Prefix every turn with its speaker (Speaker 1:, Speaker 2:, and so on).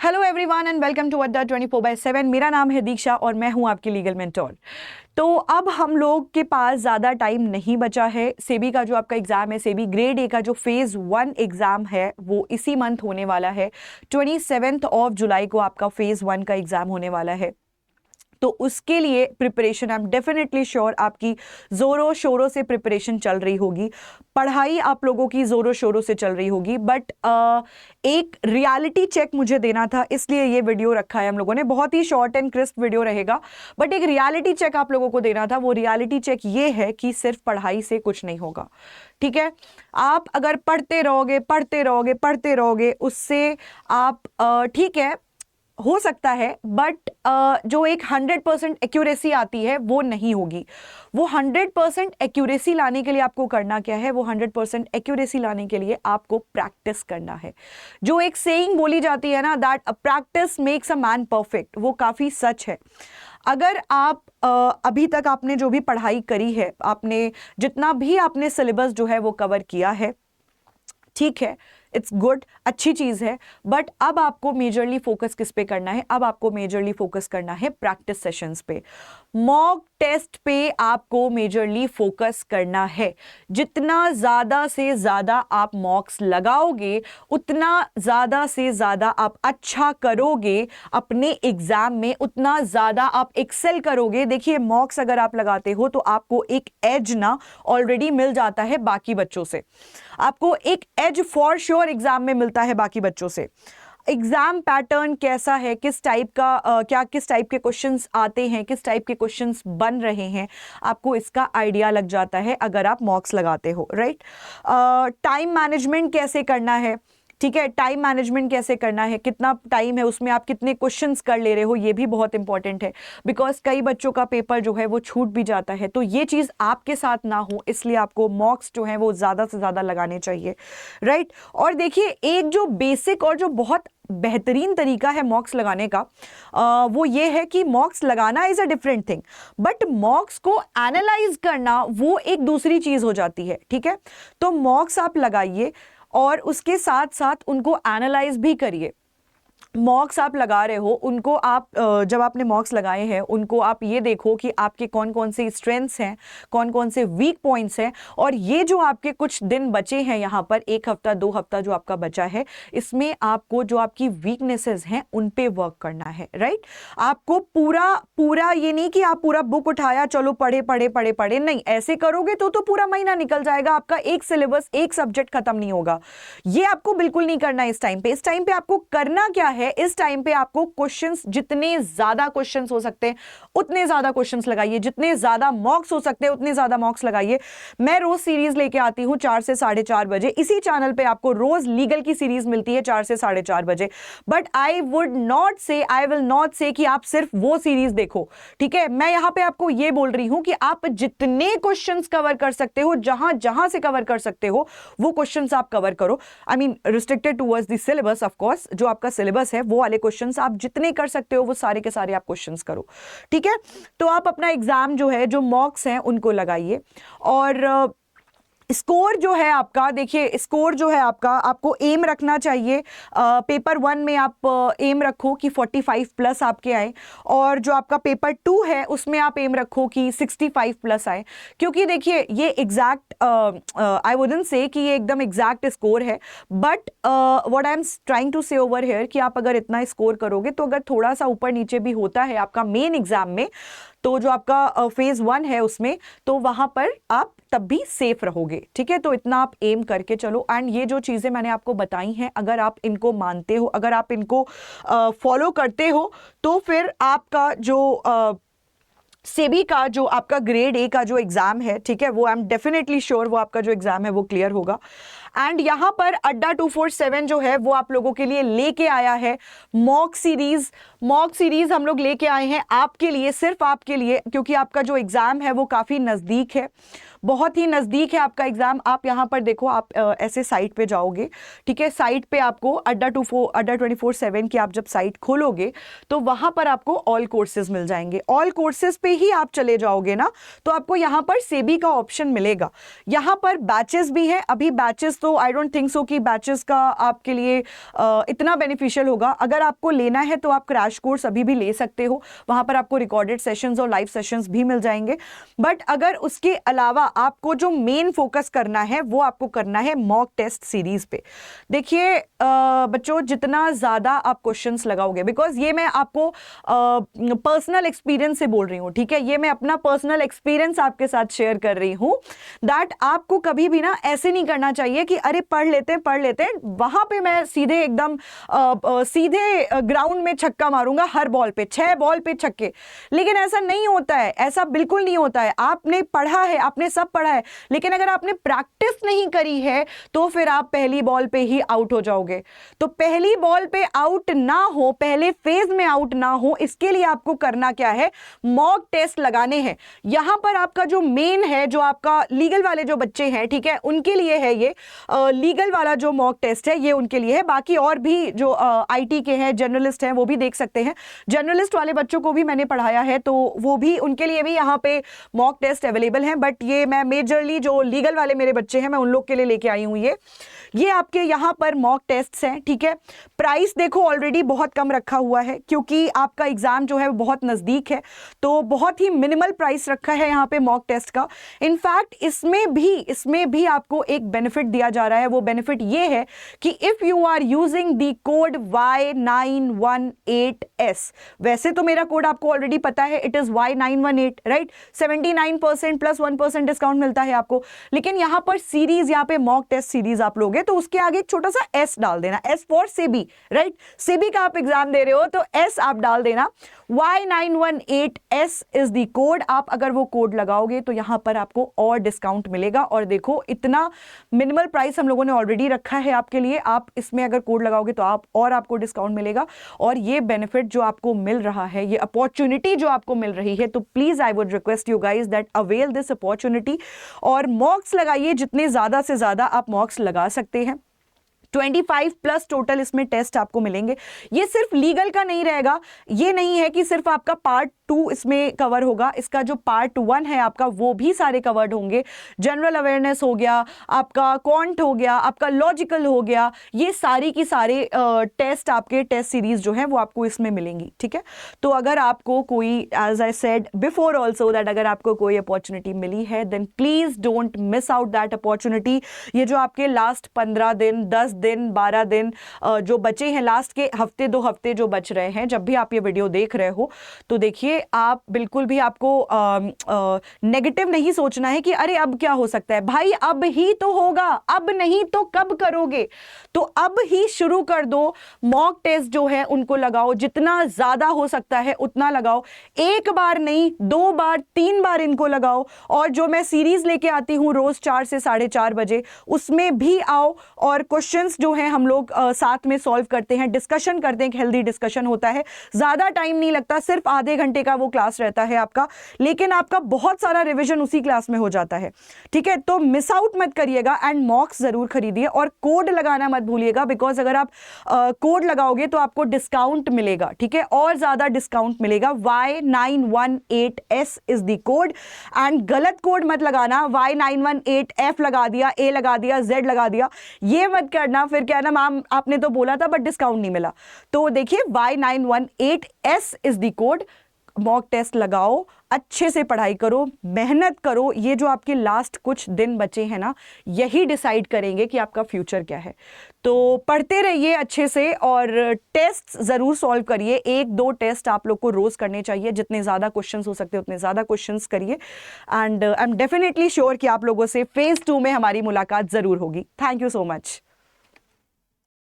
Speaker 1: Hello everyone and welcome to Adda 24/7। मेरा नाम है दीक्षा और मैं हूं आपकी लीगल मेंटोर। तो अब हम लोग के पास ज़्यादा टाइम नहीं बचा है। सेबी का जो आपका एग्ज़ाम है, सेबी ग्रेड ए का जो फेज़ 1 एग्ज़ाम है वो इसी मंथ होने वाला है। 27 जुलाई को आपका फेज़ 1 का एग्ज़ाम होने वाला है। तो उसके लिए preparation I am definitely sure आपकी ज़ोरों शोरों से प्रिपरेशन चल रही होगी। पढ़ाई आप लोगों की ज़ोरों शोरों से चल रही होगी, बट एक रियलिटी चेक मुझे देना था, इसलिए ये वीडियो रखा है हम लोगों ने। बहुत ही शॉर्ट एंड क्रिस्प वीडियो रहेगा, बट एक रियलिटी चेक आप लोगों को देना था। वो रियलिटी चेक ये है कि सिर्फ पढ़ाई से कुछ नहीं होगा, ठीक है। आप अगर पढ़ते रहोगे उससे आप ठीक है हो सकता है, बट जो एक 100% एक्यूरेसी आती है वो नहीं होगी। वो 100% एक्यूरेसी लाने के लिए आपको करना क्या है? वो 100% एक्यूरेसी लाने के लिए आपको प्रैक्टिस करना है। जो एक सेइंग बोली जाती है ना, that practice makes a man perfect, वो काफ़ी सच है। अगर आप अभी तक आपने जो भी पढ़ाई करी है, आपने जितना भी आपने सिलेबस जो है वो कवर किया है, ठीक है, इट्स गुड, अच्छी चीज़ है, बट अब आपको मेजरली फोकस किस पे करना है? अब आपको मेजरली फोकस करना है प्रैक्टिस सेशंस पे, मॉक टेस्ट पे आपको मेजरली फोकस करना है। जितना ज़्यादा से ज़्यादा आप मॉक्स लगाओगे, उतना ज़्यादा से ज़्यादा आप अच्छा करोगे अपने एग्ज़ाम में, उतना ज़्यादा आप एक्सेल करोगे। देखिए, मॉक्स अगर आप लगाते हो तो आपको एक एज ना ऑलरेडी मिल जाता है बाकी बच्चों से। आपको एक एज फॉर श्योर एग्जाम में मिलता है बाकी बच्चों से। एग्जाम पैटर्न कैसा है, किस टाइप का किस टाइप के क्वेश्चंस आते हैं, किस टाइप के क्वेश्चंस बन रहे हैं, आपको इसका आइडिया लग जाता है अगर आप मॉक्स लगाते हो, राइट। टाइम मैनेजमेंट कैसे करना है, ठीक है, टाइम मैनेजमेंट कैसे करना है, कितना टाइम है उसमें आप कितने क्वेश्चंस कर ले रहे हो, ये भी बहुत इंपॉर्टेंट है। बिकॉज कई बच्चों का पेपर जो है वो छूट भी जाता है, तो ये चीज़ आपके साथ ना हो, इसलिए आपको मॉक्स जो है वो ज़्यादा से ज़्यादा लगाने चाहिए, राइट। और देखिए, एक जो बेसिक और जो बहुत बेहतरीन तरीका है मॉक्स लगाने का, वो ये है कि मॉक्स लगाना is a different thing, but मॉक्स को एनालाइज करना वो एक दूसरी चीज़ हो जाती है, ठीक है। तो मॉक्स आप लगाइए और उसके साथ साथ उनको एनालाइज भी करिए। मॉक्स आप लगा रहे हो, उनको आप जब आपने मॉक्स लगाए हैं उनको आप ये देखो कि आपके कौन कौन से स्ट्रेंथ्स हैं, कौन कौन से वीक पॉइंट्स हैं, और ये जो आपके कुछ दिन बचे हैं यहाँ पर, 1 हफ्ता 2 हफ्ता जो आपका बचा है, इसमें आपको जो आपकी वीकनेसेस हैं उन पे वर्क करना है, राइट। आपको पूरा ये नहीं कि आप पूरा बुक उठाया चलो पढ़े नहीं, ऐसे करोगे तो पूरा महीना निकल जाएगा, आपका एक सिलेबस एक सब्जेक्ट खत्म नहीं होगा। ये आपको बिल्कुल नहीं करना इस टाइम पे। इस टाइम पे आपको करना क्या है? इस टाइम पे आपको क्वेश्चंस, जितने ज्यादा क्वेश्चंस हो सकते हैं उतने ज्यादा क्वेश्चंस लगाइए, जितने ज्यादा मॉक्स हो सकते हैं उतने ज्यादा मॉक्स लगाइए। मैं रोज सीरीज लेके आती हूं 4 से 4:30 बजे। इसी चैनल पे आपको रोज लीगल की सीरीज मिलती है 4 से 4:30 बजे। बट आई विल नॉट से कि आप सिर्फ वो सीरीज देखो, ठीक है। मैं यहां पे आपको ये बोल रही हूं कि आप जितने क्वेश्चंस कवर कर सकते हो, जहां जहां से कवर कर सकते हो वो क्वेश्चंस आप कवर करो। I mean restricted towards the syllabus, of course. जो आपका सिलेबस है वो वाले क्वेश्चंस आप जितने कर सकते हो वो सारे के सारे आप क्वेश्चंस करो, ठीक है। तो आप अपना एग्जाम जो है, जो मॉक्स हैं उनको लगाइए। और स्कोर जो है आपका, देखिए स्कोर जो है आपका, आपको एम रखना चाहिए। पेपर 1 में आप एम रखो कि 45 प्लस आपके आए, और जो आपका पेपर 2 है उसमें आप एम रखो कि 65 प्लस आए। क्योंकि देखिए, ये एग्जैक्ट आई वुडंट से कि ये एकदम एग्जैक्ट स्कोर है, but what I am trying to say over here कि आप अगर इतना स्कोर करोगे तो अगर थोड़ा सा ऊपर नीचे भी होता है आपका मेन एग्जाम में, तो जो आपका फेज 1 है उसमें, तो वहां पर आप तब भी सेफ रहोगे, ठीक है। तो इतना आप एम करके चलो। एंड ये जो चीजें मैंने आपको बताई हैं, अगर आप इनको मानते हो, अगर आप इनको फॉलो करते हो, तो फिर आपका जो सेबी का जो आपका ग्रेड ए का जो एग्जाम है, ठीक है, वो आई एम डेफिनेटली श्योर वो आपका जो एग्जाम है वो क्लियर होगा। एंड यहां पर अड्डा 247 जो है वो आप लोगों के लिए लेके आया है मॉक सीरीज हम लोग लेके आए हैं आपके लिए, सिर्फ आपके लिए, क्योंकि आपका जो एग्जाम है वो काफी नजदीक है, बहुत ही नजदीक है आपका एग्जाम। आप यहां पर देखो, आप ऐसे साइट पे जाओगे, ठीक है, साइट पे आपको अड्डा 24/7 की आप जब साइट खोलोगे तो वहां पर आपको ऑल कोर्सेज मिल जाएंगे। ऑल कोर्सेज पे ही आप चले जाओगे ना, तो आपको यहां पर सेबी का ऑप्शन मिलेगा। यहां पर बैचेस भी है, अभी बैचेस तो आई डोंट थिंक सो कि बैचेस का आपके लिए इतना बेनिफिशियल होगा। अगर आपको लेना है तो आप क्रैश कोर्स अभी भी ले सकते हो, वहां पर आपको रिकॉर्डेड सेशंस और लाइव सेशंस भी मिल जाएंगे। बट अगर उसके अलावा आपको जो मेन फोकस करना है वो आपको करना है मॉक टेस्ट सीरीज पे। देखिए बच्चों, जितना ज्यादा आप क्वेश्चंस लगाओगे, बिकॉज ये मैं आपको पर्सनल एक्सपीरियंस से बोल रही हूँ, ठीक है, ये मैं अपना पर्सनल एक्सपीरियंस आपके साथ शेयर कर रही हूँ, दैट आपको कभी भी ना ऐसे नहीं करना चाहिए कि अरे पढ़ लेते हैं, वहां पे मैं सीधे एकदम सीधे ग्राउंड में छक्का मारूंगा, हर बॉल पे 6 बॉल पे छक्के। लेकिन ऐसा नहीं होता है, ऐसा बिल्कुल नहीं होता है। आपने पढ़ा है, आपने सब पढ़ा है, लेकिन अगर आपने प्रैक्टिस नहीं करी है तो फिर आप पहली बॉल पे ही आउट हो जाओगे। तो पहली बॉल पे आउट ना हो, पहले फेज में आउट ना हो, इसके लिए आपको करना क्या है, मॉक टेस्ट लगाने हैं। यहां पर आपका जो मेन है, जो आपका लीगल वाले जो बच्चे हैं, ठीक है, उनके लिए है ये लीगल वाला जो मॉक टेस्ट है, ये उनके लिए है। बाकी और भी जो आईटी के हैं, जर्नलिस्ट हैं, वो भी देख सकते हैं। जर्नलिस्ट वाले बच्चों को भी मैंने पढ़ाया है, तो वो भी, उनके लिए भी यहाँ पे मॉक टेस्ट अवेलेबल हैं। बट ये मैं मेजरली जो लीगल वाले मेरे बच्चे हैं, मैं उन लोग के लिए लेके आई हूँ। ये आपके यहाँ पर मॉक टेस्ट्स हैं, ठीक है। प्राइस देखो ऑलरेडी बहुत कम रखा हुआ है, क्योंकि आपका एग्जाम जो है वो बहुत नजदीक है, तो बहुत ही मिनिमल प्राइस रखा है यहाँ पे मॉक टेस्ट का। इनफैक्ट इसमें भी आपको एक बेनिफिट दिया जा रहा है। वो बेनिफिट ये है कि if you are using the code Y918S, वैसे तो मेरा कोड आपको ऑलरेडी पता है, it is Y918, right, 79% plus 1% discount मिलता है आपको। लेकिन यहाँ पर सीरीज, यहाँ पे मॉक टेस्ट सीरीज आप लोगे तो उसके आगे एक छोटा सा S डाल देना, S for SEBI, right, SEBI का आप एग्जाम दे रहे हो तो S आप डाल देना। Y918S is the code. आप अगर वो कोड लगाओगे तो यहां पर आपको और डिस्काउंट मिलेगा। और देखो, इतना मिनिमल प्राइस हम लोगों ने ऑलरेडी रखा है आपके लिए, आप इसमें अगर कोड लगाओगे तो आपको डिस्काउंट मिलेगा। और ये बेनिफिट जो आपको मिल रहा है, ये अपॉर्चुनिटी जो आपको मिल रही है, तो please I would request you guys that avail this opportunity और मॉक्स लगाइए। जितने ज्यादा से ज्यादा आप मॉक्स लगा सकते हैं, 25 प्लस टोटल इसमें टेस्ट आपको मिलेंगे। ये सिर्फ लीगल का नहीं रहेगा, ये नहीं है कि सिर्फ आपका पार्ट 2 इसमें कवर होगा, इसका जो पार्ट 1 है आपका, वो भी सारे कवर्ड होंगे। जनरल अवेयरनेस हो गया आपका, क्वांट हो गया आपका, लॉजिकल हो गया, ये सारी की सारे टेस्ट, आपके टेस्ट सीरीज जो है वो आपको इसमें मिलेंगी, ठीक है। तो अगर आपको कोई, as I said before also, that अगर आपको कोई अपॉर्चुनिटी मिली है, then please don't miss out that opportunity. ये जो आपके लास्ट 15 दिन, 10 दिन, 12 दिन जो बचे हैं, लास्ट के हफ्ते 2 हफ्ते जो बच रहे हैं, जब भी आप ये वीडियो देख रहे हो, तो देखिए आप बिल्कुल भी आपको नेगेटिव नहीं सोचना है कि अरे अब क्या हो सकता है। भाई अब ही तो होगा, अब नहीं तो कब करोगे, तो अब ही शुरू कर दो। मॉक टेस्ट जो है उनको लगाओ, जितना ज्यादा हो सकता है उतना लगाओ। एक बार नहीं, 2 बार 3 बार इनको लगाओ। और जो मैं सीरीज लेके आती हूं रोज 4 से 4:30 बजे, उसमें भी आओ और क्वेश्चंस जो है हम लोग साथ में सॉल्व करते हैं, डिस्कशन करते हैं, एक हेल्दी डिस्कशन होता है। ज्यादा टाइम नहीं लगता, सिर्फ आधे घंटे का वो क्लास रहता है आपका, लेकिन आपका बहुत सारा रिवीजन उसी क्लास में हो जाता है, ठीक है। तो मिस आउट मत करिएगा एंड मॉक्स जरूर खरीदिए और कोड लगाना मत भूलिएगा, बिकॉज अगर आप कोड लगाओगे तो आपको डिस्काउंट मिलेगा, ठीक है, और ज्यादा डिस्काउंट मिलेगा। Y918S is the code and गलत कोड मत लगाना, Y918F लगा दिया, A लगा दिया, Z लगा दिया, ये मत करना। फिर क्या ना, मैम आपने तो बोला था बट डिस्काउंट नहीं मिला। तो देखिए Y918S is the code. Mock test लगाओ, अच्छे से पढ़ाई करो, मेहनत करो। ये जो आपके लास्ट कुछ दिन बचे हैं ना, यही डिसाइड करेंगे कि आपका फ्यूचर क्या है। तो पढ़ते रहिए अच्छे से और टेस्ट जरूर सॉल्व करिए। 1-2 टेस्ट आप लोग को रोज करने चाहिए, जितने ज्यादा क्वेश्चंस हो सकते हैं उतने ज्यादा क्वेश्चंस करिए। And I am definitely sure कि आप लोगों से फेज 2 में हमारी मुलाकात जरूर होगी। Thank you so much.